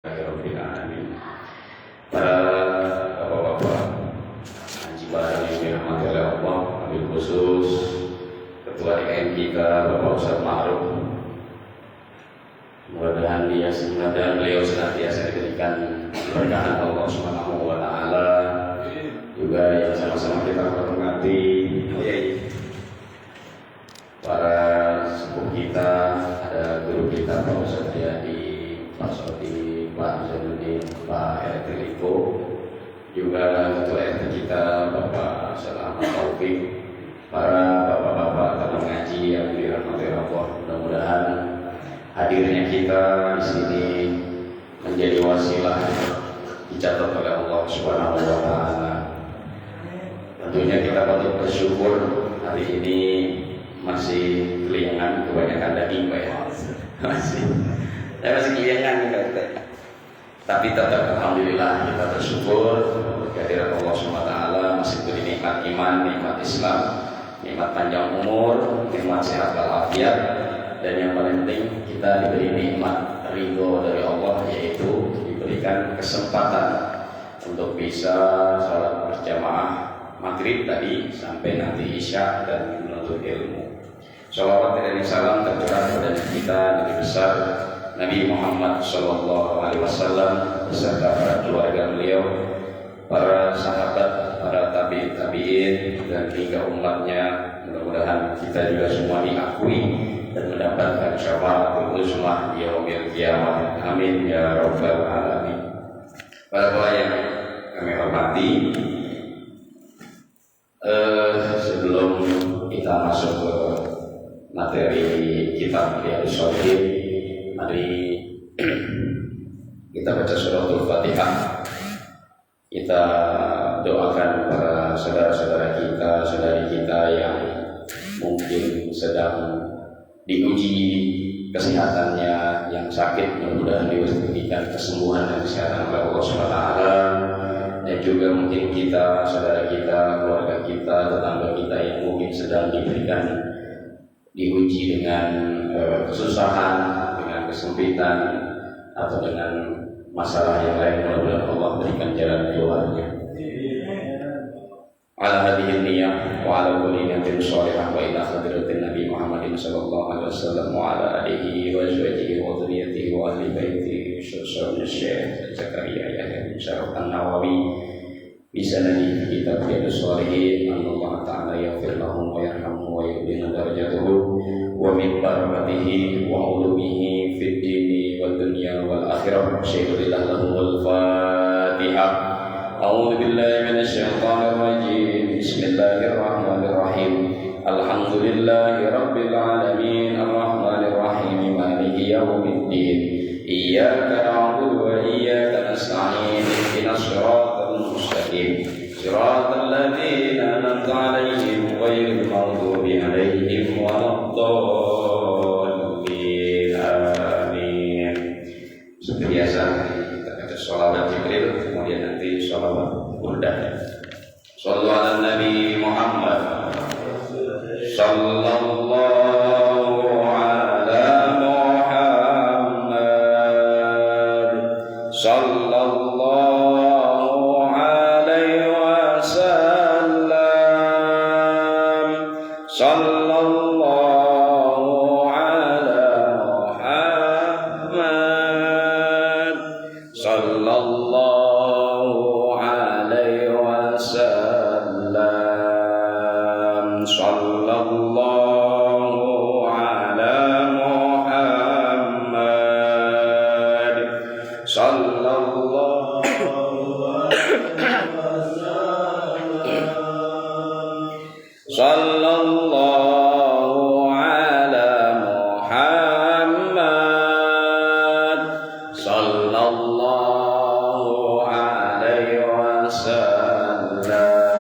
Rabbil alamin. Para bapak-bapak haji bareng yang dirahmati oleh Allah, wabil khusus Ketua DKM kita Bapak Ustaz Ma'ruf. Mudah-mudahan beliau senantiasa diberikan keberkahan Allah Subhanahu wa taala. Juga yang sama-sama kita hormati para sepuh kita, ada guru kita Pak Ustaz Yadi, Pak Soti, Pak Zainuddin, Pak RT Liko, juga Ketua RT kita Bapak Salam Taufik, para bapak-bapak tamu ngaji yang dirahmati Allah. Mudah-mudahan hadirnya kita di sini menjadi wasilah dicatat oleh Allah Subhanahu wa taala. Tentunya kita patut bersyukur hari ini masih kelingan kebanyakan daging Pak ya. Masih kelingan Pak. Tapi tetap alhamdulillah kita bersyukur kehadiran Allah Subhanahu wa taala, masih diberi nikmat iman, nikmat Islam, nikmat panjang umur, nikmat sehat walafiat, dan yang paling penting kita diberi nikmat ridho dari Allah, yaitu diberikan kesempatan untuk bisa sholat berjamaah maghrib tadi sampai nanti isya dan menuntut ilmu. Shalawat dan salam tercurah kepada kita Nabi besar Nabi Muhammad Sallallahu Alaihi Wasallam beserta para keluarga beliau, para sahabat, para tabi'in dan hingga umatnya. Mudah-mudahan kita juga semua diakui dan mendapatkan syafaatul uzma yaumil qiyamah. Amin ya rabbal alamin. Para yang kami hormati, sebelum kita masuk ke materi kitab Riyadhus Shalihin, mari kita baca suratul Fatihah. Kita doakan para saudara-saudara kita, saudari kita yang mungkin sedang diuji kesehatannya, yang sakit, mudah-mudahan diberikan kesembuhan dan kesehatan oleh Allah Subhanahu wa taala. Dan juga mungkin kita, saudara kita, keluarga kita, tetangga kita yang mungkin sedang diuji dengan kesusahan, dengan kesempitan, atau dengan masalah yang lain, mudah-mudahan Allah berikan jalan keluarnya. Ala hadhihi niyyah wa ala kulli niyatin shalihah wa ila hadratin Nabi Muhammadin sallallahu alaihi wasallam wa ala alihi wa azwajihi wa dhurriyyatihi wa ahli baitihi syarra Syekh Zakaria Yahya bin Syaraf An-Nawawi bisa nadi kitab Riyadhus Shalihin. Allah taala yaghfir lahum wa yarhamhum wa yu'lina darajatuhum wa min barakatihi wa ulumihi fid dini wad dunya wal akhirah. Syaikhulillah lahumul Fatihah. A'udzu billahi minasy syaithanir rajim. Bismillahirrahmanirrahim. Alhamdulillahi rabbil alamin arrahmanir rahim maliki yaumiddin. Iyyaka na'budu wa iyyaka nasta'in. Ihdinas siratal mustaqim. Siratal ladzina an'amta 'alaihim ghairil maghdubi 'alaihim waladdallin. Amin. Seperti biasa kita baca shalawat Jibril, kemudian nanti shalawat burdah. Shallu ala Nabi Muhammad sallallahu ala Muhammad sallallahu alaihi wasallam sallallahu ala Muhammad sallallahu alaihi wasallam sallallahu ala Muhammad sallallahu sallallahu ala Muhammad sallallahu alaihi wasallam.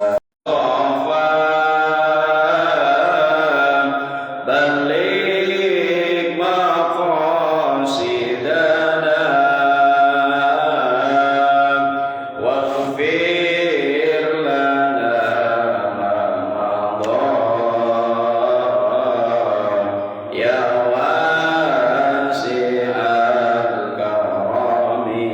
Balik maqasidana waghfir lana ma madha ya wasi'al karami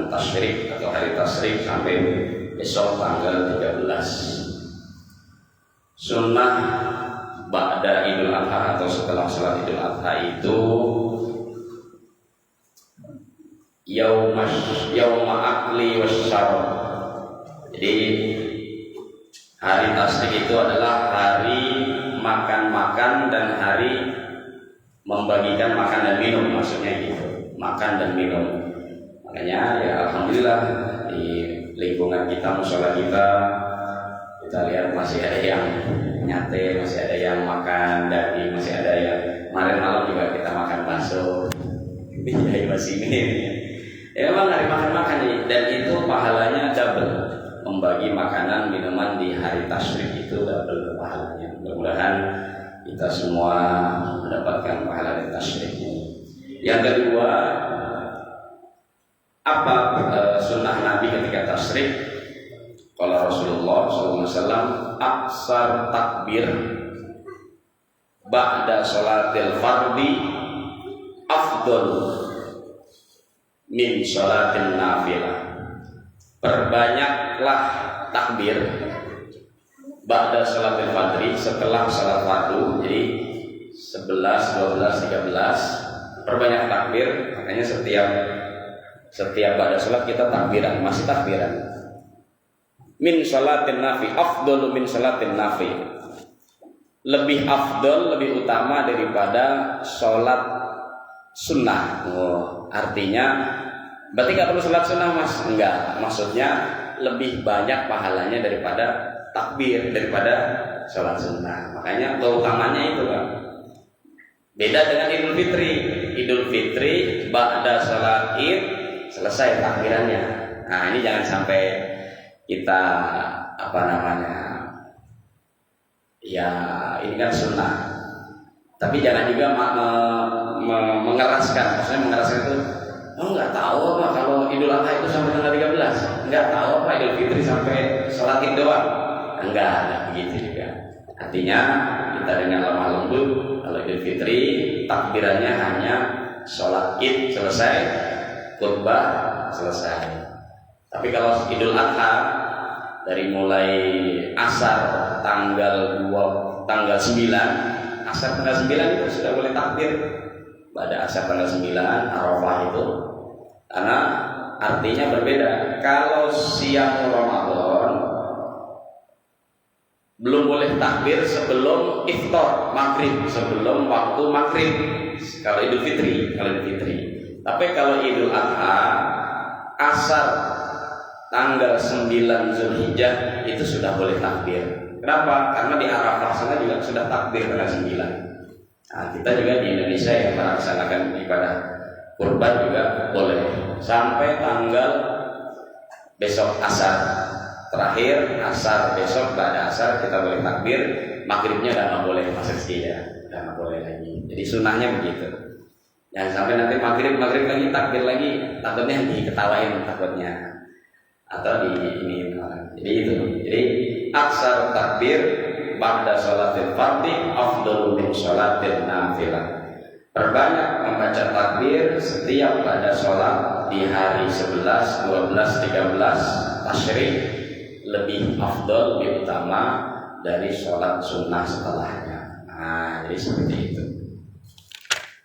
tasyrik atau hari tasyrik sampai besok tanggal 13. Sunnah ba'da Idul Adha atau setelah salat Idul Adha itu yauma akli wasyarab. Jadi hari tasyrik itu adalah hari makan-makan dan hari membagikan makan dan minum, maksudnya gitu, makan dan minum. Makanya ya alhamdulillah di lingkungan kita, mushola kita lihat masih ada yang nyate, masih ada yang makan daging, masih ada yang kemarin malam juga kita makan bakso. Iya masih ini. Ya memang hari makan-makan nih, dan itu pahalanya double. Membagi makanan minuman di hari tasyrik itu double pahalanya. Mudah-mudahan kita semua mendapatkan pahala dari tasyrik ini. Yang kedua, apa sunnah Nabi ketika tasyrik? Kalau Rasulullah SAW aksar takbir ba'da sholatil fardi afdol min sholatin nafilah. Perbanyaklah takbir ba'da sholatil fardhi, setelah sholat fardu. Jadi 11, 12, 13 perbanyak takbir. Makanya setiap ba'da sholat kita takbiran, masih takbiran. Min sholatin nafi, afdol min sholatin nafi, lebih afdol, lebih utama daripada sholat sunnah. Artinya berarti gak perlu sholat sunnah mas? Enggak, maksudnya lebih banyak pahalanya daripada takbir, daripada sholat sunnah. Makanya keutamanya itu kan. Beda dengan Idul Fitri. Idul Fitri ba'da sholat id selesai takbirannya. Nah ini jangan sampai kita ya ini kan sunnah, tapi jangan juga mengeraskan. Maksudnya mengeraskan itu nggak tahu apa kalau Idul Adha itu sampai tanggal 13, nggak tahu apa Idul Fitri sampai sholat id doang. Enggak begitu juga. Artinya kita dengan lemah lembut. Kalau Idul Fitri takbirannya hanya sholat id selesai, khutbah selesai. Tapi kalau Idul Adha dari mulai asar tanggal 9, asar tanggal 9 itu sudah boleh takbir. Pada asar tanggal 9 Arafah itu, karena artinya berbeda. Kalau siang Ramadan belum boleh takbir sebelum iftar maghrib, sebelum waktu maghrib. Kalau Idul Fitri, Tapi kalau Idul Adha asar tanggal 9 Zulhijjah itu sudah boleh takbir. Kenapa? Karena di Arafah sana juga sudah takbir tanggal 9. Nah, kita juga di Indonesia yang melaksanakan ibadah kurban juga boleh sampai tanggal besok asar. Terakhir asar besok, pada asar kita boleh takbir. Maghribnya udah nggak boleh masuk ya, udah nggak boleh lagi. Jadi sunnahnya begitu. Jangan sampai nanti maghrib lagi takbir lagi, takutnya diketawain takutnya. Atau ini. Jadi itu. Jadi aksar takbir ba'da sholatil fardhi afdalu min sholatil nafilah. Perbanyak membaca takbir setiap pada sholat di hari 11, 12, 13 tasyrik lebih afdal, lebih utama dari sholat sunnah setelahnya. Nah, jadi seperti itu.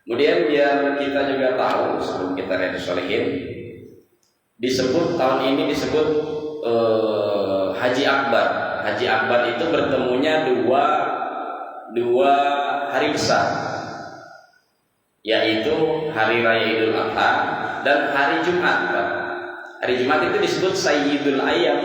Kemudian biar kita juga tahu sebelum kita Riyadhus Shalihin, disebut tahun ini disebut Haji Akbar. Haji Akbar itu bertemunya dua hari besar, yaitu hari raya Idul Adha dan hari Jumat. Hari Jumat itu disebut Sayyidul Ayyam,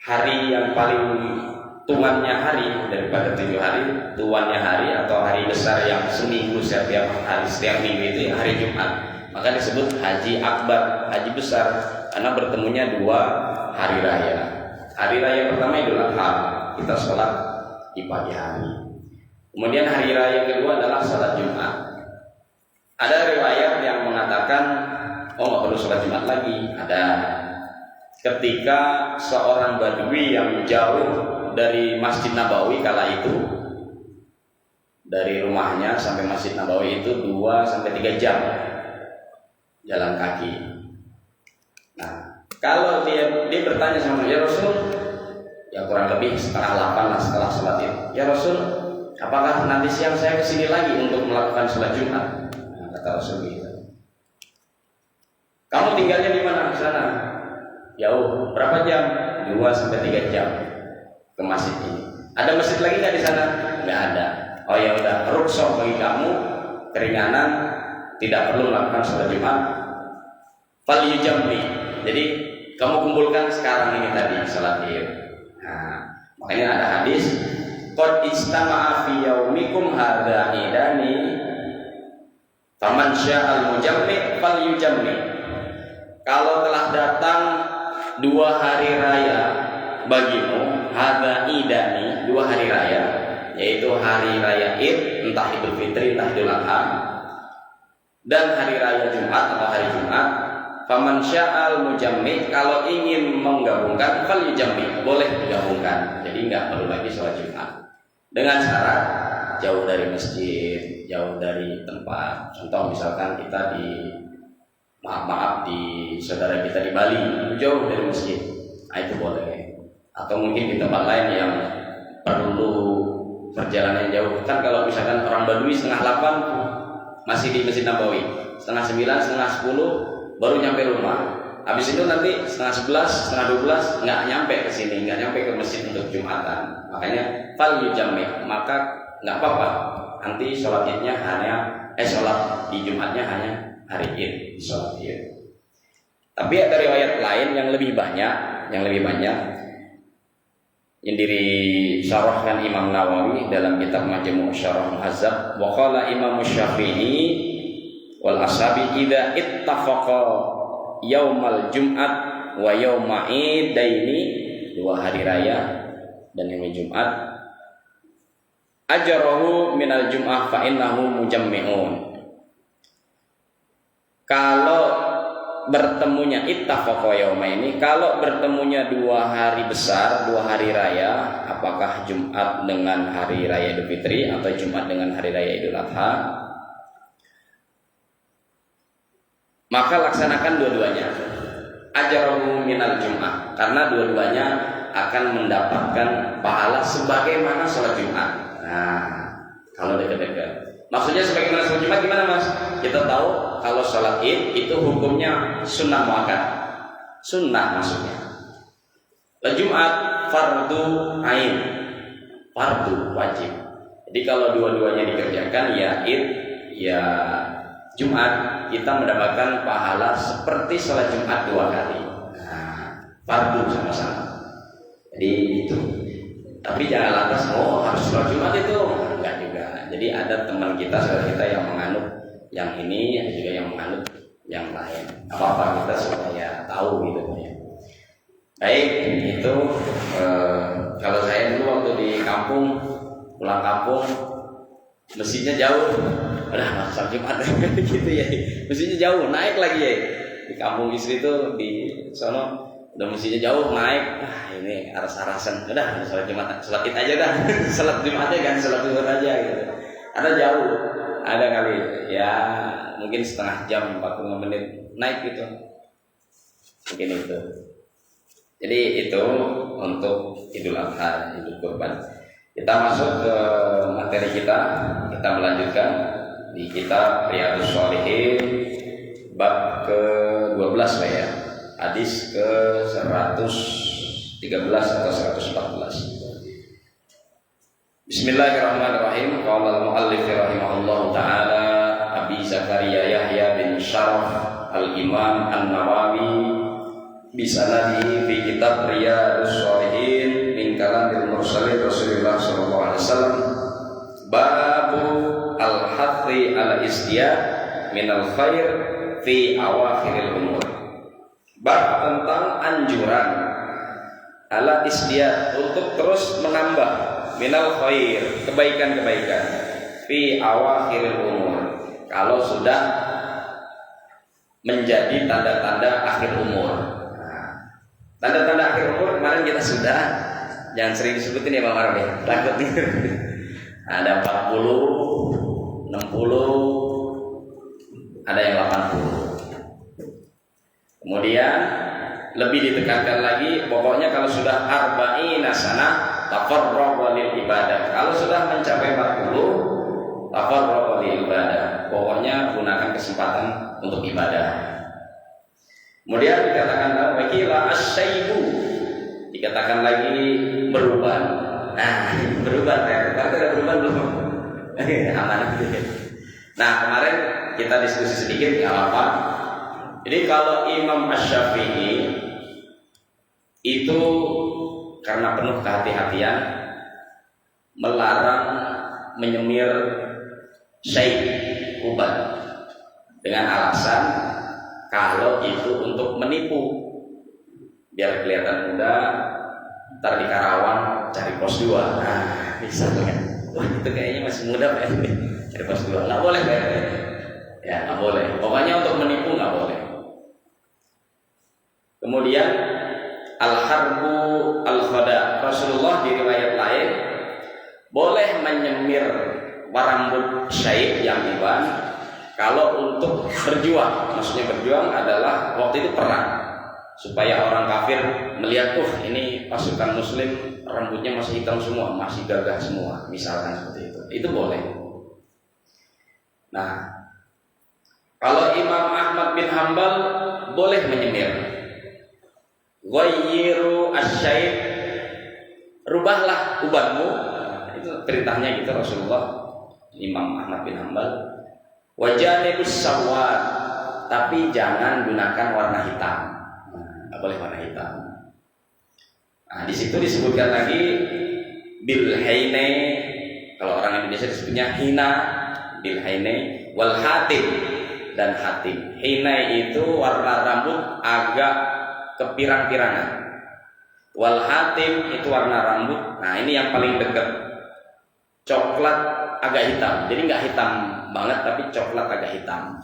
hari yang paling tuannya hari daripada 7 hari, tuannya hari atau hari besar yang seminggu setiap hari, setiap minggu itu hari Jumat. Maka disebut Haji Akbar, haji besar, karena bertemunya 2 hari raya. Hari raya pertama Idul Adha, kita sholat di pagi hari. Kemudian hari raya kedua adalah sholat Jumat. Ada riwayat yang mengatakan, nggak perlu sholat Jumat lagi. Ada. Ketika seorang badui yang jauh dari Masjid Nabawi kala itu, dari rumahnya sampai Masjid Nabawi itu 2-3 jam jalan kaki. Nah, kalau dia bertanya sama ya Rasul, ya kurang lebih setengah 8 lah setelah sholat Id. Ya Rasul, apakah nanti siang saya kesini lagi untuk melakukan sholat Jumat? Nah, kata Rasul gitu. Kamu tinggalnya di mana? Di sana. Jauh. Berapa jam? 2 sampai 3 jam ke masjid ini. Ada masjid lagi nggak di sana? Nggak ada. Oh ya udah, rukhsah bagi kamu, keringanan, tidak perlu melakukan sholat Jumat. Fal yujammi. Jadi kamu kumpulkan sekarang ini tadi sholat Id. Nah, makanya ada hadis, qad istama'a fi yaumikum hadza idani, faman sya'al mujammi fal yujammi. Kalau telah datang 2 hari raya bagimu, hadza idani, 2 hari raya, yaitu hari raya Id, entah Idul Fitri, entah Idul Adha, dan hari raya Jumat atau hari Jumat. Faman sya'al mujammi, kalau ingin menggabungkan fal yujammi, boleh digabungkan. Jadi enggak perlu lagi sholat Jumat. Dengan syarat jauh dari masjid, jauh dari tempat. Contoh misalkan kita di saudara kita di Bali, jauh dari masjid. Nah, itu boleh. Atau mungkin di tempat lain yang perlu perjalanan jauh. Kan kalau misalkan orang Badui setengah 8 masih di Masjid Nabawi, setengah 9, setengah 10 baru nyampe rumah. Habis itu nanti setengah 11, setengah 12 nggak nyampe ke sini, nggak nyampe ke masjid untuk Jumatan. Makanya fal yujammi, maka nggak apa-apa. Nanti sholat Idnya sholat di Jumatnya hanya hari Id, sholat Id. Tapi ada riwayat lain yang lebih banyak yang disyarahkan Imam Nawawi dalam kitab Majmu' Syarah Muhazzab. Wa qala Imam Syafi'i wal ashabi idza ittafaqa yaumal Jum'at wa yauma Idaini, 2 hari raya dan hari Jumat, ajrahu minal Jum'ah fa innahu mujammi'un. Kalau bertemunya ittafaqa yaumaini, kalau bertemunya 2 hari besar, 2 hari raya, apakah Jumat dengan hari raya Idul Fitri atau Jumat dengan hari raya Idul Adha, maka laksanakan dua-duanya. Ajrahu minal Jum'ah, karena dua-duanya akan mendapatkan pahala sebagaimana sholat Jumat. Nah, kalau dekat-dekat. Maksudnya sebagaimana sholat Jumat gimana Mas? Kita tahu kalau sholat Id itu hukumnya sunnah muakkad. Sunnah maksudnya. Lalu Jumat fardu ain, fardu wajib. Jadi kalau dua-duanya dikerjakan, ya Id, ya Jumat, kita mendapatkan pahala seperti sholat Jumat 2 kali. Nah, fardu sama-sama. Jadi itu. Tapi jangan lantas harus sholat Jumat itu, enggak juga. Jadi ada teman kita, saudara kita yang menganut yang ini, ada juga yang menganut yang lain. Apa-apa kita supaya tahu gitu ya. Baik, itu kalau saya dulu waktu di kampung, pulang kampung, masjidnya jauh. Udah sholat Jumat gitu ya. Masjidnya jauh, naik lagi ya. Di kampung istri itu di sono udah masjidnya jauh, naik. Ini aras-arasan. Udah sholat Jumat, sholat Id aja dah. Sholat Jumatnya kan sholat Zuhur aja gitu. Ada jauh. Ada kali ya mungkin setengah jam 45 menit naik gitu. Mungkin itu. Jadi itu untuk Idul Adha, Idul Kurban. Kita masuk ke materi kita melanjutkan di kitab Riyadhus Shalihin bab ke-12 lah ya. Hadis ke-113 atau 114. Bismillahirrahmanirrahim. Qala al-muallif rahimahullahu taala Abi Zakaria Yahya bin Syaraf al-Imam An-Nawawi bisanadihi fi kitab Riyadhus Shalihin min kalamil mursalin Rasulullah sallallahu alaihi wasallam babu al-hathi al-istiyad minal khair fi awakhiril umur. Bab tentang anjuran ala istiyad untuk terus menambah minal khair, kebaikan-kebaikan fi awakhiril umur, kalau sudah menjadi tanda-tanda akhir umur. Nah, tanda-tanda akhir umur kemarin kita sudah, jangan sering disebutin ya Bang Arab ya, takut nih. Ada 40, 60, ada yang 80. Kemudian lebih ditekankan lagi, pokoknya kalau sudah arba'ina sanah tafarragha lil ibadah. Kalau sudah mencapai 40, tafarragha lil ibadah. Pokoknya gunakan kesempatan untuk ibadah. Kemudian dikatakan wakila asyaibu, dikatakan lagi berubah. Nah, berubah ya. Ada berubah belum? Aman gitu. Nah, kemarin kita diskusi sedikit nggak apa-apa. Jadi kalau Imam Asy-Syafi'i itu karena penuh kehati-hatian melarang menyemir syait uban dengan alasan kalau itu untuk menipu, biar kelihatan muda, ntar di Karawang cari pos 2. Nah, misalnya, wah itu kayaknya masih muda Pak, cari pos 2, nggak boleh kayaknya. Ya nggak boleh. Pokoknya untuk menipu nggak boleh. Kemudian al-harbu al-khada, Rasulullah di riwayat lain boleh menyemir rambut syait yang uban kalau untuk berjuang. Maksudnya berjuang adalah waktu itu perang, supaya orang kafir melihat ini pasukan muslim rambutnya masih hitam semua, masih gagah semua, misalkan seperti itu. Itu boleh. Nah, kalau Imam Ahmad bin Hambal boleh menyemir. Ghayyiru asyait, rubahlah ubanmu. Itu perintahnya gitu Rasulullah. Imam Ahmad bin Hambal. Wajanibus sawad, tapi jangan gunakan warna hitam. Nggak boleh warna hitam. Nah, di situ disebutkan lagi bil haine, kalau orang Indonesia disebutnya hina, bil haine wal hatim, dan hatim. Hina itu warna rambut agak kepirang-pirangan. Wal hatim itu warna rambut. Nah, ini yang paling dekat. Coklat agak hitam. Jadi nggak hitam banget tapi coklat agak hitam.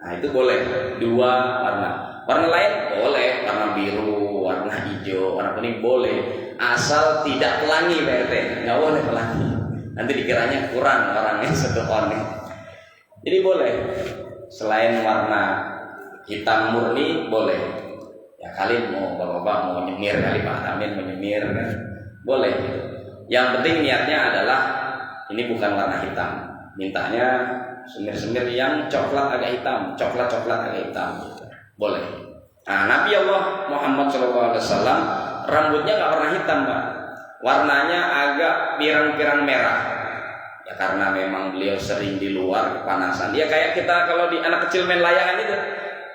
Nah, itu boleh dua warna. Warna lain boleh, warna biru, warna hijau, warna kuning boleh, asal tidak pelangi Pak RT. Nggak boleh pelangi. Nanti dikiranya kurang orangnya satu orang. Jadi boleh. Selain warna hitam murni boleh. Ya kali mau bapak-bapak mau nyemir, kali Pak Amin mau nyemir kan boleh. Yang penting niatnya adalah ini bukan warna hitam. Mintanya semir-semir yang coklat agak hitam, coklat-coklat agak hitam. Boleh. Nah, Nabi Allah Muhammad SAW rambutnya nggak warna hitam Pak. Warnanya agak pirang-pirang merah. Ya karena memang beliau sering di luar kepanasan. Ya kayak kita kalau di anak kecil main layangan itu.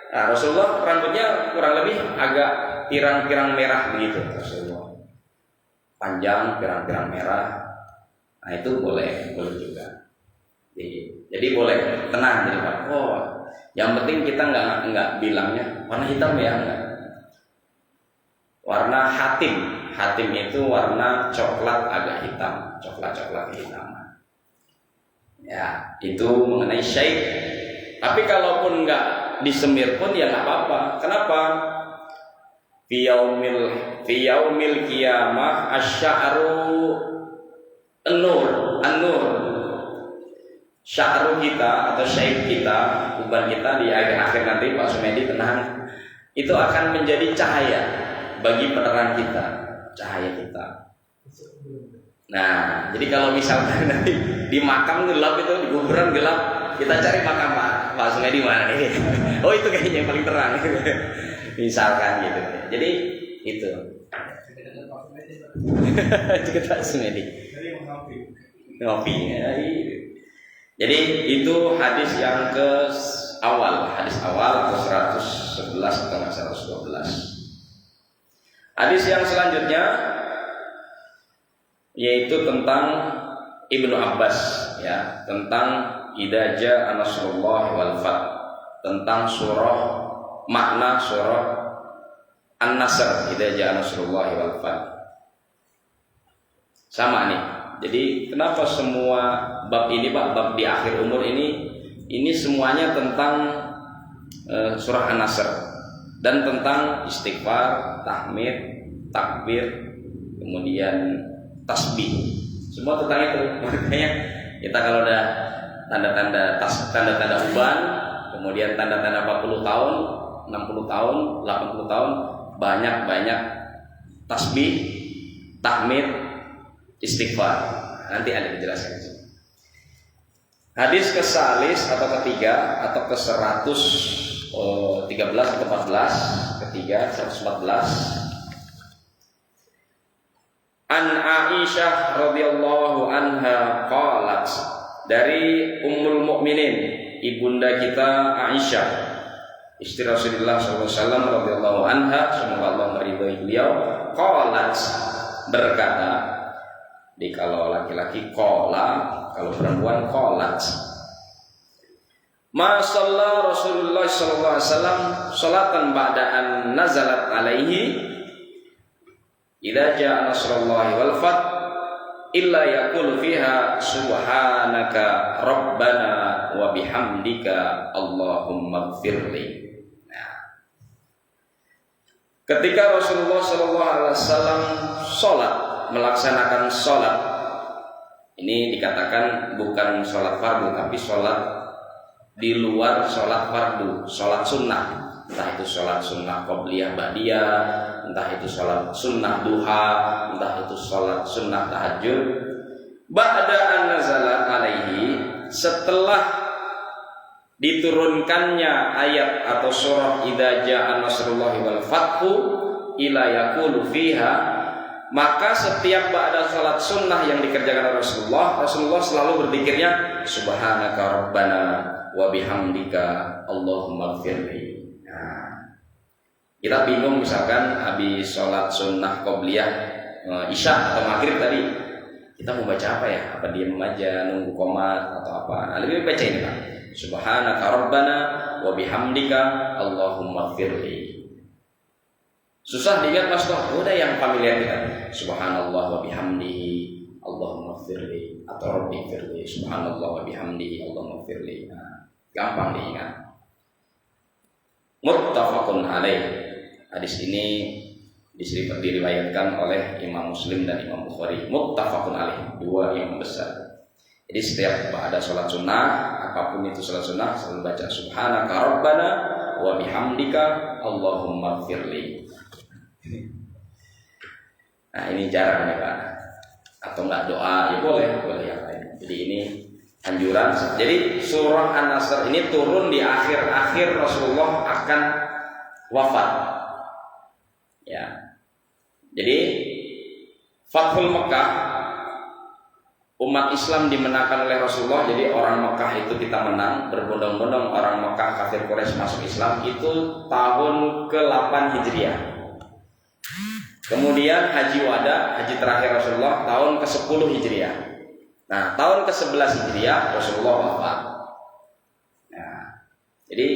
Nah, Rasulullah rambutnya kurang lebih agak pirang-pirang merah begitu Rasulullah. Panjang pirang-pirang merah. Nah, itu boleh juga. Jadi boleh, tenang jadi Pak. Oh, yang penting kita nggak bilangnya warna hitam ya, enggak. Warna hatim. Hatim itu warna coklat agak hitam, coklat kehitaman. Ya, itu mengenai syait. Tapi kalaupun nggak disemir pun ya nggak apa-apa. Kenapa? Fi yaumil qiyamah asy'aru an-nur. Sya'ru kita atau syait kita, uban kita di akhir nanti Pak Sumedi tenang, itu akan menjadi cahaya bagi penerang kita, cahaya kita. Nah, jadi kalau misalkan nanti di makam gelap itu, di kuburan gelap, kita cari makam Pak Sumedi mana nih? Oh itu kayaknya yang paling terang. Misalkan gitu. Jadi itu. Juga Pak Sumedi. Ngopi. Jadi itu hadis yang hadis awal atau 111 atau 112. Hadis yang selanjutnya yaitu tentang Ibnu Abbas, ya, tentang idza jaa nasrullah wal fath, tentang makna surah An-Nasr, idza jaa nasrullah wal fath. Sama nih. Jadi kenapa semua bab ini Pak, bab di akhir umur ini semuanya tentang surah An-Nasr dan tentang istighfar, tahmid, takbir, kemudian tasbih. Semua tentang itu. Makanya kita kalau udah tanda-tanda uban, kemudian tanda-tanda 40 tahun, 60 tahun, 80 tahun, banyak-banyak tasbih, tahmid, istighfar. Nanti ada dijelaskan. Hadis kesalis atau ketiga atau ke 113 atau 14, ketiga 114. An Aisyah radhiyallahu anha qalat, dari Ummul Mukminin, ibunda kita Aisyah, istri Rasulullah SAW radhiyallahu anha, semoga Allah meridhai beliau, qalat, berkata. Jadi kalau laki-laki qala, kalau perempuan qalat. Ma shalla Rasulullah sallallahu alaihi wasallam salatan ba'da an nazalat alaihi idza jaa nasrullahi wal fath illa yaqulu fiha subhanaka rabbana wa bihamdika Allahumma ighfirli. Ketika Rasulullah sallallahu alaihi wasallam salat, melaksanakan salat, ini dikatakan bukan salat fardu tapi salat di luar salat fardu, salat sunnah. Entah itu salat sunnah qobliyah ba'diyah, entah itu salat sunnah duha, entah itu salat sunnah tahajud. Ba'da an nazalat alaihi, setelah diturunkannya ayat atau surah idza jaa nasrullahi wal fathu ila yaqulu fiha, maka setiap ba'da salat sunnah yang dikerjakan oleh Rasulullah selalu berzikirnya subhanaka rabbana wa bihamdika Allahumma ighfirli. Kita bingung misalkan habis sholat sunnah qobliyah isya atau maghrib tadi, kita mau baca apa ya? Apa diam aja nunggu qomat atau apa? Nah, lebih baca ini Pak. Subhanaka rabbana wa bihamdika Allahumma ighfirli. Susah diingat Mas toh. Udah yang familiar kita. Subhanallah wa bihamdihi Allahumma ighfirli atau rabbi ighfirli. Subhanallah wa bihamdihi Allahumma ighfirli. Nah, gampang diingat. Muttafaqun alaih. Hadis ini diriwayatkan oleh Imam Muslim dan Imam Bukhari. Muttafaqun alaih, dua imam besar. Jadi setiap ada sholat sunnah, apapun itu sholat sunnah, selalu baca subhanaka rabbana wa bihamdika Allahumma ighfirli. Nah ini jarang ya Pak. Atau enggak doa, ya boleh yang lain. Jadi ini anjuran. Jadi surah An-Nasr ini turun di akhir-akhir Rasulullah akan wafat. Ya. Jadi Fathul Mekah, umat Islam dimenangkan oleh Rasulullah. Jadi orang Mekah itu kita menang, berbondong-bondong orang Mekah kafir Quraisy masuk Islam itu tahun ke-8 Hijriah. Kemudian haji wada, haji terakhir Rasulullah tahun ke-10 Hijriah. Nah, tahun ke-11 Hijriah Rasulullah wafat. Nah, jadi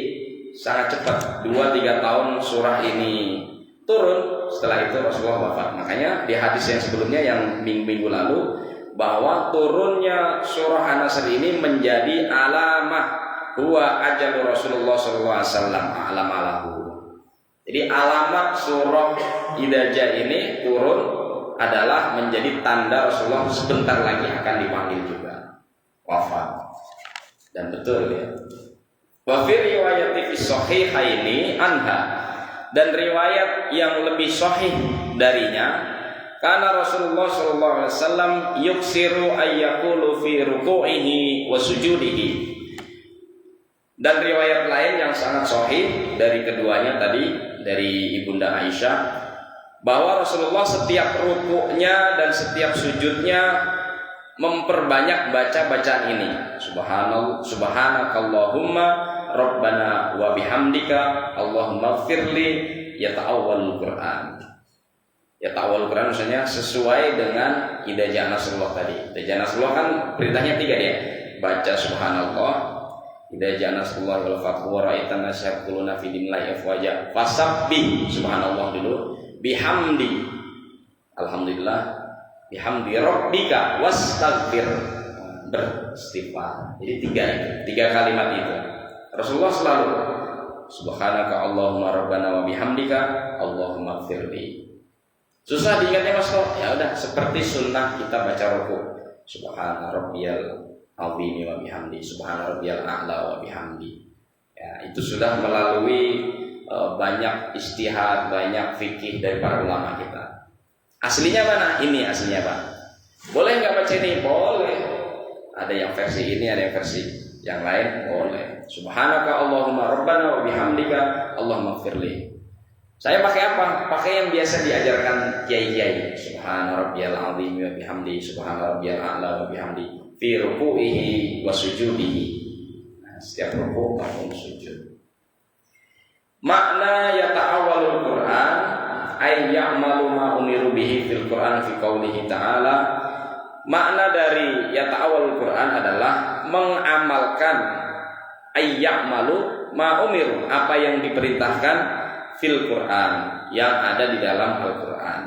sangat cepat, 2-3 tahun surah ini turun, setelah itu Rasulullah wafat. Makanya di hadis yang sebelumnya yang minggu lalu, bahwa turunnya surah An-Nasr ini menjadi alamah huwa ajalu Rasulullah SAW alamalahu. Jadi alamat surah Idza Jaa ini turun adalah menjadi tanda Rasulullah sebentar lagi akan dipanggil juga wafat. Dan betul ya. Wa fi riwayati fi sahihaini anha, dan riwayat yang lebih sahih darinya, karena Rasulullah sallallahu alaihi wasallam yuksiru ayyaqulu fi ruku'ihi wa sujudihi. Dan riwayat lain yang sangat sahih dari keduanya tadi, dari Ibunda Aisyah, bahwa Rasulullah setiap rukuknya dan setiap sujudnya memperbanyak baca bacaan ini. Subhanakallahumma rabbana wa bihamdika Allahumma ighfirli, yata'awwalul Qur'an. Yata'awwalul Qur'an maksudnya sesuai dengan idza jaa nasrullah tadi. Idza jaa nasrullah kan perintahnya 3 dia. Baca subhanallah, idza jaa nasrullah wal fathu wa ra'aitan nas yaquluna fi dinillahi afwaja. Fasabbih subhanallah dulu, bihamdi alhamdulillah, bihamdi rabbika wastaghfir, beristighfar. Jadi 3 kalimat itu. Rasulullah selalu subhanaka Allahumma rabbana wa bihamdika Allahumma ighfirli. Susah diingatnya Mas Toh? Ya udah, seperti sunnah kita baca rukuk. Subhana rabbiyal azim wa bihamdi, subhana rabbiyal a'la wa bihamdi. Ya, itu sudah melalui banyak ijtihad, banyak fikih dari para ulama kita. Aslinya mana? Ini aslinya Pak. Boleh nggak baca ini? Boleh. Ada yang versi ini, ada yang versi yang lain. Boleh. Subhanaka Allahumma Rabbana wa bihamdika Allahumma firli. Saya pakai apa? Pakai yang biasa diajarkan kiai-kiai. Subhana rabbiyal azim wa bihamdi, subhana rabbiyal a'la wa bihamdi, fi ruku'ihi wa sujudihi. Nah, setiap ruku' maupun sujud. Makna yata'awwalul Qur'an ay ya'malu ma umiru bihi fil Qur'an fi qoulihi ta'ala. Makna dari yata'awwalul Qur'an adalah mengamalkan ay ya'malu ma umiru, apa yang diperintahkan fil Quran, yang ada di dalam Al-Quran.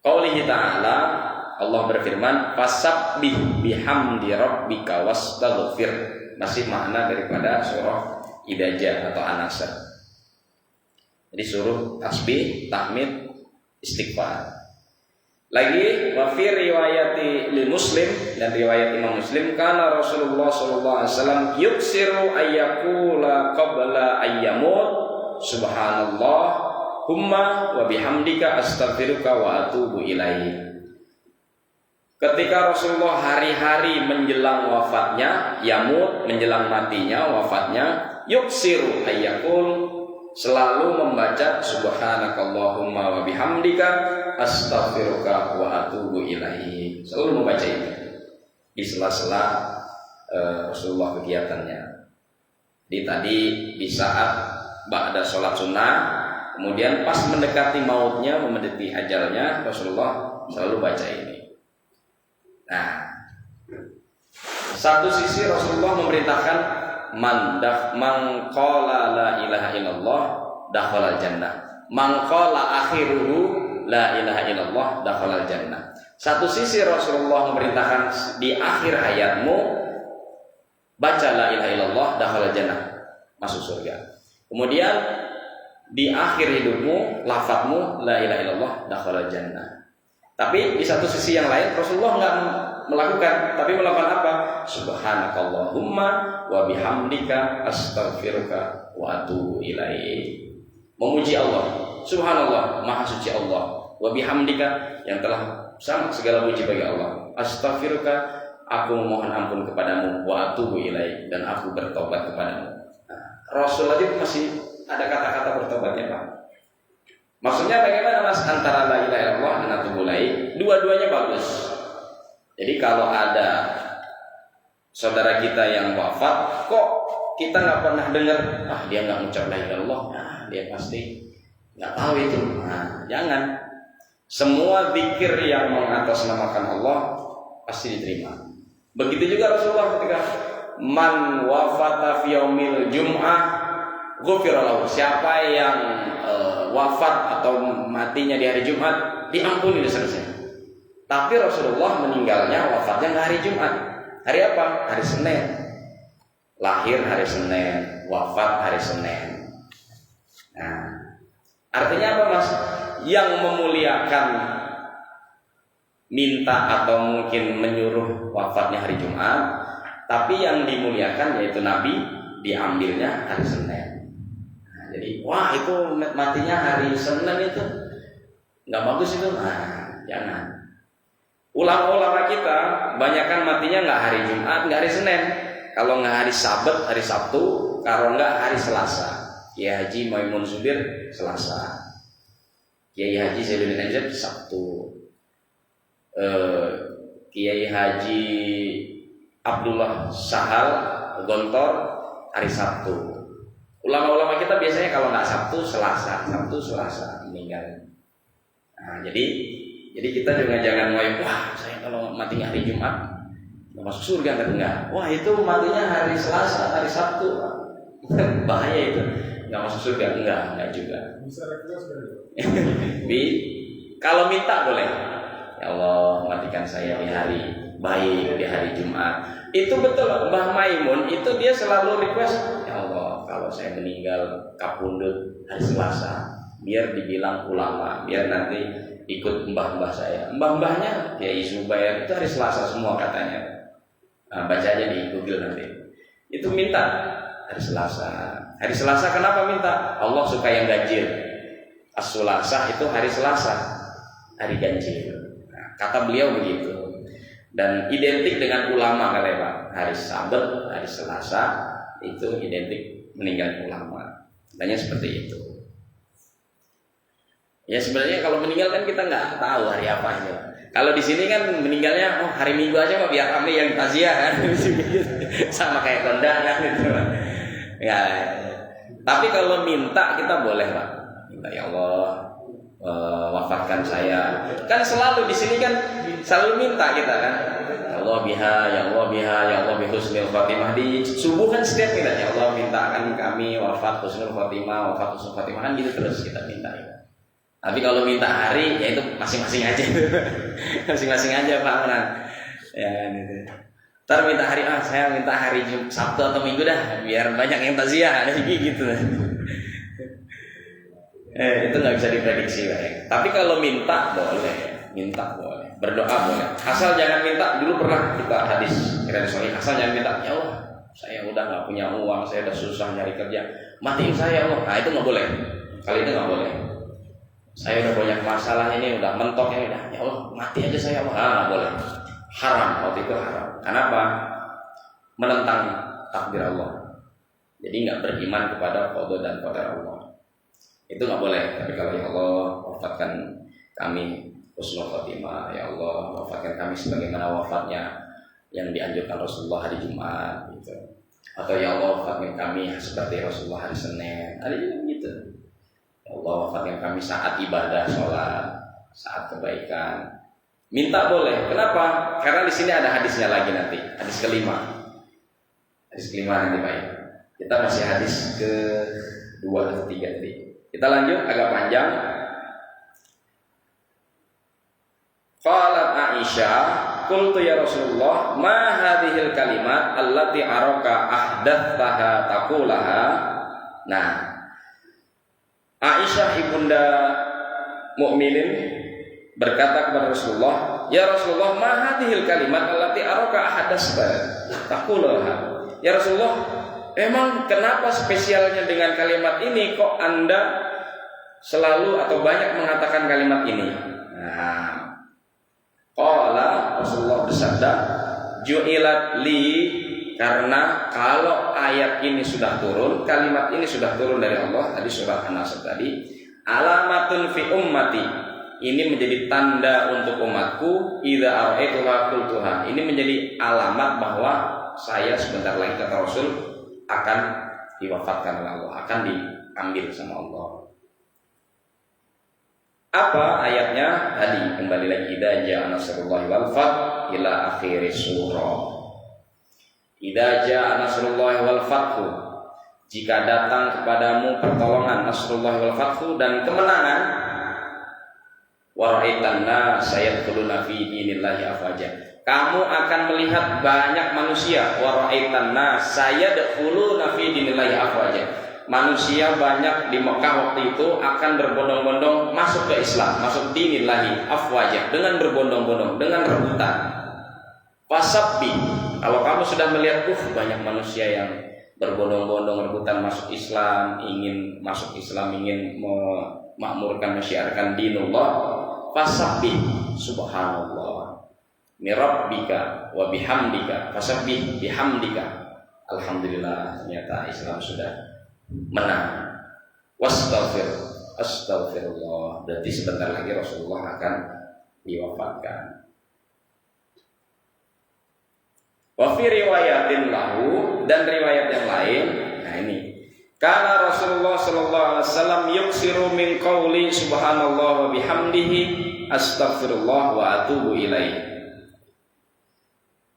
Qaulihi ta'ala, Allah berfirman, fasabbih bihamdi rabbika wastaghfir. Masih makna daripada surah Idajah atau An-Nasr. Jadi suruh tasbih, tahmid, istighfar. Lagi wa fi riwayati li Muslim, dan riwayat Imam Muslim, kana Rasulullah sallallahu alaihi wasallam yuksiru ayyakula qabla ayyamut subhanallah humma wa bihamdika astaghfiruka wa atubu ilaih. Ketika Rasulullah hari-hari menjelang wafatnya, yamut, menjelang matinya, wafatnya, yuksiru ayyakul, selalu membaca subhanakallahumma wa bihamdika astaghfiruka wa atubu ilaih. Selalu membaca itu di sela-sela Rasulullah kegiatannya. Jadi tadi di saat ba'da sholat sunnah, kemudian pas mendekati mautnya, mendekati ajalnya, Rasulullah selalu baca ini. Nah, satu sisi Rasulullah memerintahkan man qala la ilaha illallah dakhala jannah, man qala akhiruhu la ilaha illallah dakhala jannah. Satu sisi Rasulullah memerintahkan di akhir hayatmu baca la ilaha illallah dakhala jannah, masuk surga. Kemudian di akhir hidupmu, lafadzmu la ilaha illallah dakhala jannah. Tapi di satu sisi yang lain Rasulullah enggak melakukan, tapi melakukan apa? Subhanakallahumma wa bihamdika astaghfiruka wa atubu ilaih. Memuji Allah. Subhanallah, maha suci Allah. Wa bihamdika, yang telah sama segala puji bagi Allah. Astaghfiruka, aku memohon ampun kepadamu, wa atubu ilaih, dan aku bertobat kepadamu. Rasul aja masih ada kata-kata bertobatnya Pak. Maksudnya bagaimana Mas antara la ilaha illallah dan atubu ilaih? Dua-duanya bagus. Jadi kalau ada saudara kita yang wafat, kok kita nggak pernah dengar, dia nggak mengucap la ilaha illallah, dia pasti nggak tahu itu. Nah, jangan. Semua zikir yang mengatasnamakan Allah pasti diterima. Begitu juga Rasulullah ketika man wafata fi yaumil jum'ah ghufira lahu, siapa yang wafat atau matinya di hari Jumat diampuni dosanya. Tapi Rasulullah meninggalnya, wafatnya nggak hari Jumat. Hari apa? Hari Senin. Lahir hari Senin, wafat hari Senin. Nah, artinya apa Mas? Yang memuliakan minta atau mungkin menyuruh wafatnya hari Jumat, tapi yang dimuliakan yaitu Nabi diambilnya hari Senin. Nah, jadi wah itu matinya hari Senin itu nggak bagus itu. Nah, jangan. Ulama-ulama kita banyakkan matinya nggak hari Jumat, nggak hari Senin. Kalau nggak hari Sabat, hari Sabtu. Kalau nggak hari Selasa. Kiai Haji Maimun Zubir Selasa, Kiai Haji Zainuddin Amjad Sabtu, Kiai Haji Abdullah Sahal Gontor hari Sabtu. Ulama-ulama kita biasanya kalau nggak Sabtu Selasa, Sabtu Selasa meninggal. Nah, jadi kita juga jangan ngoyo, wah saya kalau matinya hari Jumat nggak masuk surga, kan enggak. Wah itu matinya hari Selasa, hari Sabtu, bahaya itu, nggak masuk surga, enggak juga. Bisa request kalau minta boleh. Ya Allah matikan saya di hari baik, di hari Jumat. Itu betul Mbah Maimun itu dia selalu request, ya Allah kalau saya meninggal kapundut hari Selasa, biar dibilang ulama, biar nanti ikut mbah-mbah saya. Mbah-mbahnya Kiai Zubair itu hari Selasa semua katanya. Nah, baca aja di Google nanti. Itu minta hari Selasa, Hari Selasa kenapa minta? Allah suka yang ganjil. As-Sulasah itu hari Selasa, hari ganjil. Nah, kata beliau begitu. Dan identik dengan ulama kali Pak. Hari Sabat, hari Selasa itu identik meninggal ulama. Tanya seperti itu. Ya sebenarnya kalau meninggal kan kita nggak tahu hari apa ya. Kalau di sini kan meninggalnya hari Minggu aja Pak, biar kami yang takziah kan. Sama kayak kondangan gitu. Ya. Tapi kalau minta kita boleh Pak. Minta ya Allah wafatkan saya. Kan selalu di sini kan selalu minta kita kan. Ya Allah biha, ya Allah biha, ya Allah bihusnul khotimah. Di subuh kan setiap minta ya Allah mintakan kami wafat husnul khotimah, wafat husnul khotimah kan gitu terus kita minta ya. Tapi kalau minta hari ya itu masing-masing aja. Masing-masing aja Pak Menang. Ya gitu. Ntar minta hari saya minta hari Sabtu atau Minggu dah biar banyak yang takziah ada gitu. Itu nggak bisa diprediksi Pak. Tapi kalau minta boleh, berdoa boleh. Asal jangan minta, dulu pernah kita hadis asal jangan minta ya Allah saya udah nggak punya uang, saya udah susah nyari kerja, matiin saya Allah. Nah itu nggak boleh. Kali itu nggak boleh. Saya udah banyak masalah ini, udah mentok ya udah, ya Allah mati aja saya Allah. Nggak boleh. Haram, waktu itu haram. Kenapa? Menentang takdir Allah. Jadi nggak beriman kepada qada dan qadar Allah. Itu nggak boleh. Tapi kalau ya Allah wafatkan kami husnul khotimah, ya Allah wafatkan kami sebagaimana wafatnya yang dianjurkan Rasulullah hari Jumat gitu. Atau ya Allah wafatkan kami seperti Rasulullah hari Senin. Ada juga gitu. Ya Allah wafatkan kami saat ibadah sholat, saat kebaikan. Minta boleh. Kenapa? Karena di sini ada hadisnya lagi nanti. Hadis kelima. Hadis kelima nanti Pak ya. Kita masih hadis ke-2 atau 3 tadi. Kita lanjut agak panjang. Qalat Aisyah, qultu ya Rasulullah, ma hadhil kalimat allati araka ahdatsaha taqulaha. Nah, Aisyah ibunda mukminin berkata kepada Rasulullah, ya Rasulullah, ma hadhil kalimat allati araka ahdatsaha taqulaha. Ya Rasulullah, emang kenapa spesialnya dengan kalimat ini kok Anda selalu atau banyak mengatakan kalimat ini? Nah, qala Rasulullah bersabda, ju'ilat li, karena kalau ayat ini sudah turun, kalimat ini sudah turun dari Allah tadi surat An-Nasr tadi, alamatun fi ummati, ini menjadi tanda untuk umatku, idza ara'aituha qultuha, ini menjadi alamat bahwa saya sebentar lagi kata Rasul akan diwafatkan oleh Allah, akan diambil sama Allah. Apa ayatnya? Tadi kembali lagi, idza jaa nasrullahi wal fath ila akhir surah. Idza jaa nasrullahi wal fath, jika datang kepadamu pertolongan, nasrullahi wal fath dan kemenangan, wa ra'aitan nas yadkhuluna fi dinillahi afwaja, kamu akan melihat banyak manusia, wa ra'aitan nas yadkhuluna fi dinillahi afwaja, manusia banyak di Mekah waktu itu akan berbondong-bondong masuk ke Islam, masuk dinillahi afwaja, dengan berbondong-bondong, dengan rebutan. Fasabbi, kalau kamu sudah melihat banyak manusia yang berbondong-bondong rebutan masuk Islam, ingin masuk Islam, ingin memakmurkan, menyiarkan dinullah, fasabbi subhanallah mirabbika wa bihamdika, fasabbih bihamdika, alhamdulillah, ternyata Islam sudah menang. Astagfirullah, berarti sebentar lagi Rasulullah akan diwafatkan. Wa fi riwayatin lahu, dan riwayat yang lain. Nah ini, kana Rasulullah sallallahu alaihi wasallam yuksiru min qauli subhanallah wa bihamdihi astaghfirullah wa atubu ilaih.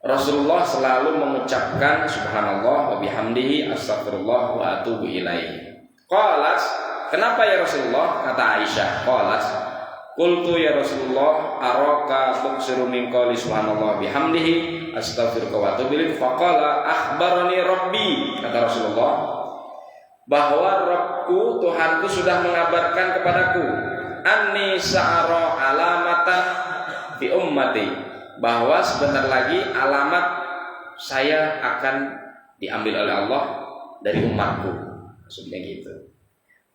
Rasulullah selalu mengucapkan subhanallah wa bihamdihi astaghfirullah wa atubu ilaih. Qalat, kenapa ya Rasulullah? Kata Aisyah, qalat, qultu ya Rasulullah, araka tuksiru min qauli subhanallah wa bihamdihi astaghfirullah wa atubu ilaih. Faqala akhbarani rabbi, kata Rasulullah, bahwa Rabbku, Tuhanku sudah mengabarkan kepadaku, anni sa'ara alamatan fi ummati, bahwa sebentar lagi alamat saya akan diambil oleh Allah dari umatku. Maksudnya gitu.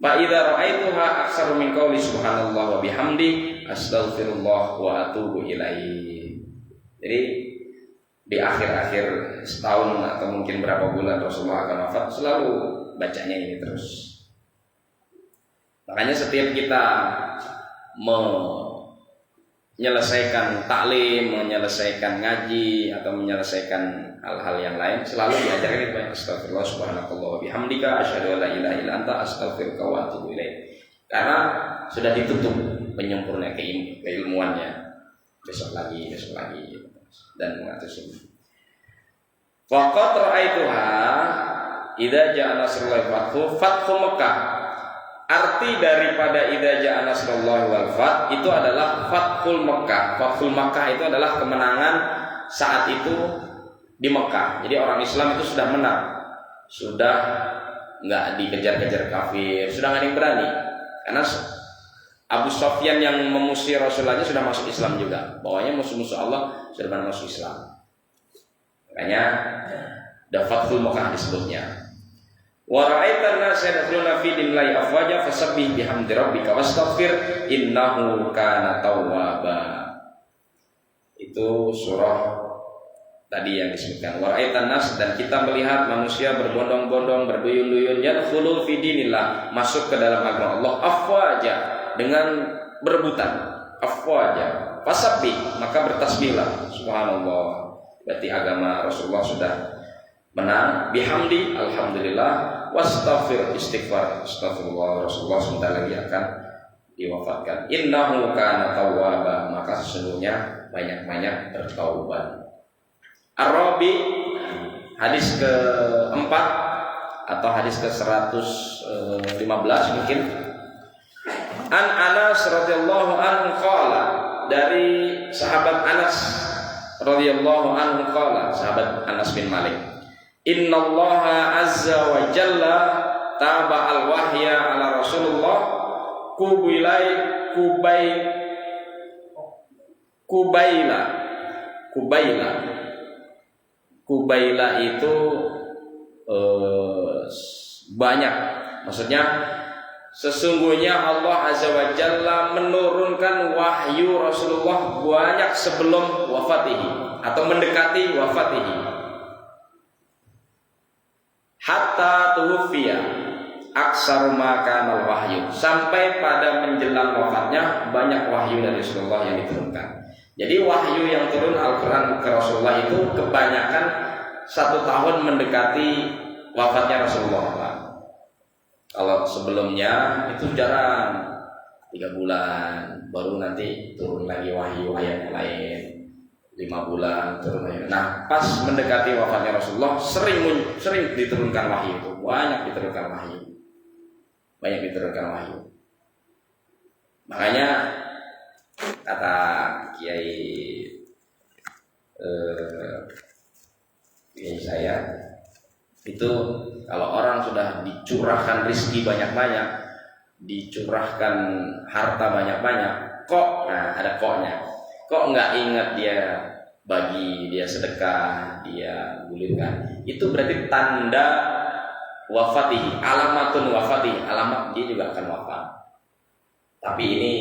Fa idza ra'aituha aktsaru min qouli subhanallah wa bihamdi astaghfirullah wa atubu ilaihi. Jadi di akhir-akhir setahun atau mungkin berapa bulan Rasulullah akan wafat selalu bacanya ini terus. Makanya setiap kita menyelesaikan taklim, menyelesaikan ngaji atau menyelesaikan hal-hal yang lain selalu diajarkan itu astagfirullah subhanakallah wa bihamdika asyhadu an la ilaha illa anta astaghfiruka wa atubu ilaik. Karena sudah ditutup penyempurna keilmuannya. Besok lagi dan mengatur sunnah. Faqad ra'aituha idza ja'a nasrullahi wal fathu Makkah. Arti daripada idza ja'a nasrullahi wal fath itu adalah fathul Makkah. Fathul Makkah itu adalah kemenangan saat itu di Mekah. Jadi orang Islam itu sudah menang, sudah nggak dikejar-kejar kafir, sudah nggak ada yang berani. Karena Abu Sufyan yang memusuhi Rasulullah sudah masuk Islam juga. Bawahnya musuh-musuh Allah sudah masuk Islam. Makanya Fathul Makkah disebutnya. Wa ra'aitan nasa yadkhuluna fi dinillahi afwaja fasabbih bihamdi rabbika wastaghfir innahu kana tawwaba. Itu surah tadi yang disebutkan. Wa ra'aitan nas, dan kita melihat manusia berbondong-bondong, berduyun-duyun yadkhulu fi dinillah, masuk ke dalam agama Allah afwaja, dengan berebutan. Afwaja fasabbih, maka bertasbihlah subhanallah. Berarti agama Rasulullah sudah menang. Bihamdi, alhamdulillah. Wastaghfir, istighfar, astagfirullah. Rasulullah sebentar lagi akan diwafatkan. Innahu kana tawwaba, maka sesungguhnya banyak-banyak bertaubat. Ar-Rabi, hadis keempat atau hadis ke-115 mungkin. An Anas radhiyallahu anhu qala, dari sahabat Anas radhiyallahu anhu qala, sahabat Anas bin Malik, innallaha azza wa jalla taba'al wahya ala Rasulullah kubaila itu banyak, maksudnya sesungguhnya Allah azza wa jalla menurunkan wahyu Rasulullah banyak sebelum wafatihi atau mendekati wafatihi. Hatta tuwfiya aksar makanal wahyu, sampai pada menjelang wafatnya banyak wahyu dari Rasulullah yang diturunkan. Jadi wahyu yang turun Al-Quran ke Rasulullah itu kebanyakan 1 tahun mendekati wafatnya Rasulullah. Kalau sebelumnya itu jarang, 3 bulan baru nanti turun lagi wahyu ayat yang lain, 5 bulan turun lagi. Nah, pas mendekati wafatnya Rasulullah sering diturunkan wahyu itu, banyak diturunkan wahyu. Makanya kata Kiai saya itu, kalau orang sudah dicurahkan rezeki banyak-banyak, dicurahkan harta banyak-banyak, kok, nah ada koknya, kok nggak ingat dia bagi, dia sedekah, dia gulirkan, itu berarti tanda wafatihi, alamatun wafatihi, alamat dia juga akan wafat. Tapi ini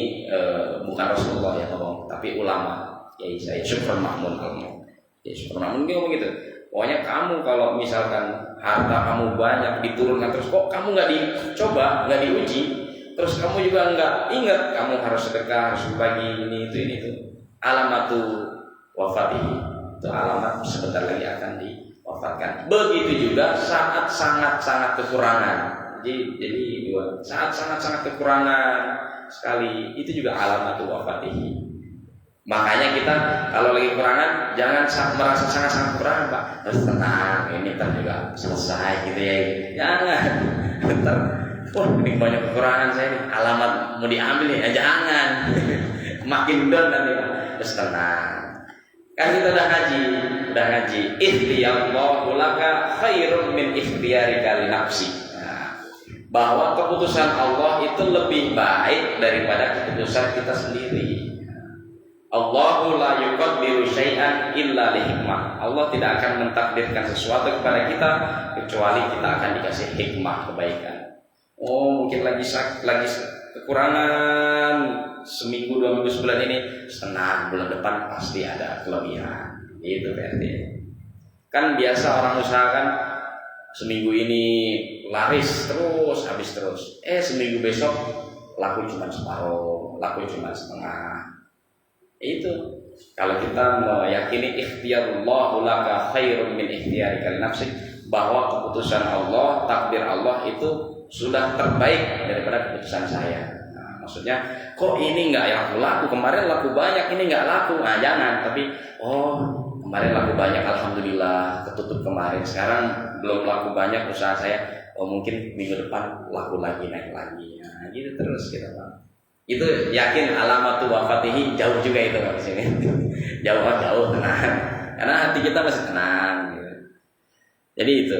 bukan Rasulullah yang ngomong, tapi ulama. Ya saya Syukron Mahmud ngomong. Ya Syukron Mahmud ngomong gitu. Pokoknya kamu kalau misalkan harta kamu banyak diturunkan terus, kok kamu nggak dicoba, nggak diuji, terus kamu juga nggak ingat kamu harus sedekah, harus bagi ini itu. Alamatu wafatihi, itu alamat sebentar lagi akan diwafatkan. Begitu juga saat sangat kekurangan. Jadi saat sangat kekurangan sekali, itu juga alamat wafatihi. Makanya kita kalau lagi kekurangan jangan merasa sangat kekurangan, Pak. Terus tenang, ini ntar juga selesai gitu ya. Jangan. Ntar, ini banyak kekurangan saya nih. Alamat mau diambil nih, jangan. Makin down nanti, Pak. Terus tenang. Kan kita udah ngaji. Ikhtiyallahu laka khairum min ikhtiyarika li nafsi. Bahwa keputusan Allah itu lebih baik daripada keputusan kita sendiri. Allahu la yuqaddiru syai'an illa li hikmah. Allah tidak akan mentakdirkan sesuatu kepada kita kecuali kita akan dikasih hikmah kebaikan. Oh, mungkin lagi kekurangan seminggu, 2 minggu, sebulan ini, tenang, bulan depan pasti ada kelebihan. Itu berarti. Kan biasa orang usaha kan seminggu ini laris terus, habis terus. Seminggu besok laku cuma separuh, laku cuma setengah. Itu kalau kita meyakini ikhtiyarullahu laka khairun min ikhtiyarika li nafsik, bahwa keputusan Allah, takdir Allah itu sudah terbaik daripada keputusan saya. Nah, maksudnya kok ini nggak laku, kemarin laku banyak, ini nggak laku. Nah, jangan, tapi kemarin laku banyak, alhamdulillah, ketutup kemarin. Sekarang belum laku banyak usaha saya, mungkin minggu depan laku lagi, naik lagi. Nah, gitu terus kita, Pak. Itu yakin alamatu wafatihi, jauh juga itu Pak di sini. jauh tenang. Karena hati kita masih tenang gitu. Jadi itu.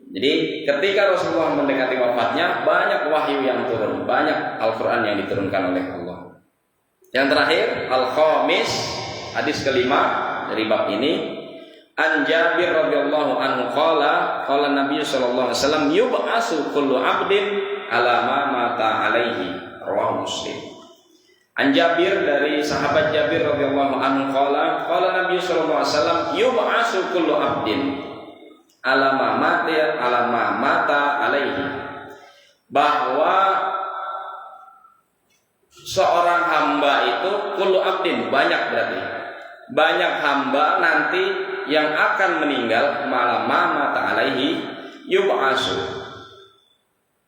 Jadi ketika Rasulullah mendekati wafatnya, banyak wahyu yang turun, banyak Al-Qur'an yang diturunkan oleh Allah. Yang terakhir, Al-Khamis, hadis kelima dari bab ini, An Jabir radhiyallahu anhu qala Nabi sallallahu alaihi wasallam yub'asu kullu 'abdin ala ma mata alaihi, rawahu Muslim. An Jabir, dari sahabat Jabir radhiyallahu anhu qala Nabi sallallahu alaihi wasallam yub'asu kullu 'abdin ala ma mata alaihi, bahwa seorang hamba itu kullu 'abdin, banyak berarti. Banyak hamba nanti yang akan meninggal malam mata alaihi yub'asu,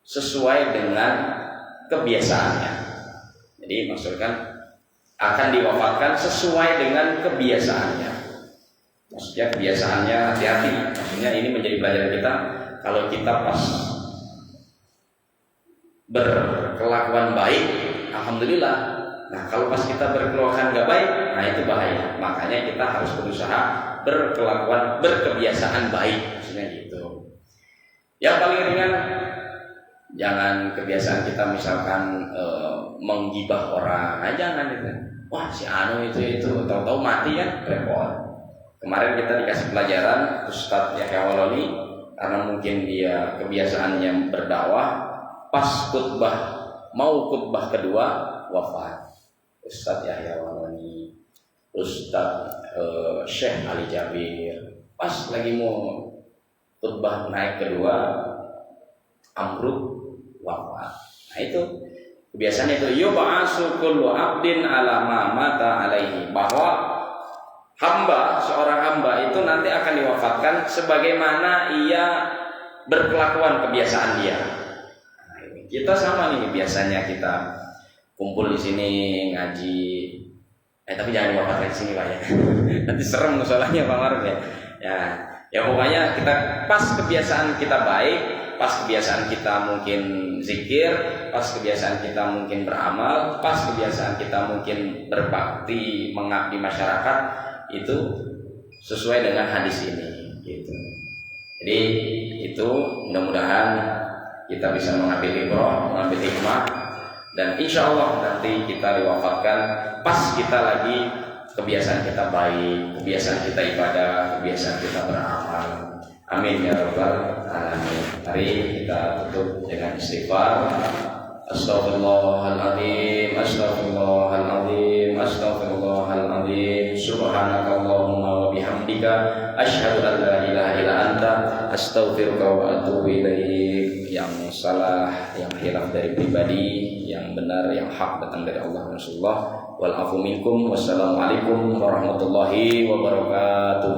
sesuai dengan kebiasaannya. Jadi maksudkan akan diwafatkan sesuai dengan kebiasaannya. Maksudnya kebiasaannya hati-hati. Maksudnya ini menjadi pelajaran kita. Kalau kita pas berkelakuan baik, alhamdulillah. Nah, kalau pas kita berkelakuan nggak baik, nah itu bahaya. Makanya kita harus berusaha berkelakuan, berkebiasaan baik. Maksudnya gitu. Yang paling ringan, jangan kebiasaan kita misalkan menggibah orang. Nah, jangan itu. Wah, si Anu itu tahu-tahu mati kan, repot. Kemarin kita dikasih pelajaran Ustadz Yahya Waloni, karena mungkin dia kebiasaannya berdakwah, pas mau khutbah kedua wafat. Ustadz Yahya Waloni, Ustadz Syekh Ali Jabir, pas lagi mau khutbah naik kedua ambruk wafat. Nah, itu kebiasaan itu yub'asu kullu 'abdin ala ma mata alaihi, bahwa seorang hamba itu nanti akan diwafatkan sebagaimana ia berkelakuan kebiasaan dia. Nah, kita sama nih, biasanya kita kumpul di sini ngaji, tapi jangan diwafatkan di sini Pak ya. Nanti serem musolahnya Pak Maruf ya. Ya pokoknya kita pas kebiasaan kita baik, pas kebiasaan kita mungkin zikir, pas kebiasaan kita mungkin beramal, pas kebiasaan kita mungkin berbakti, mengabdi masyarakat, itu sesuai dengan hadis ini gitu. Jadi itu mudah-mudahan kita bisa mengambil ibrah, mengambil hikmah, dan insya Allah nanti kita diwafatkan pas kita lagi kebiasaan kita baik, kebiasaan kita ibadah, kebiasaan kita beramal. Amin ya rabbal alamin. Mari kita tutup dengan istighfar. Astaghfirullahaladzim, astaghfirullahaladzim, astaghfirullahaladzim. Subhanakallahumma wa bihamdika, asyhadu an la ilaha illa anta, astaghfiruka wa atubu ilaik. Yang salah, yang hilaf dari pribadi, yang benar, yang hak datang dari Allah dan Rasulullah. Wal afu minkum. Wassalamualaikum warahmatullahi wabarakatuh.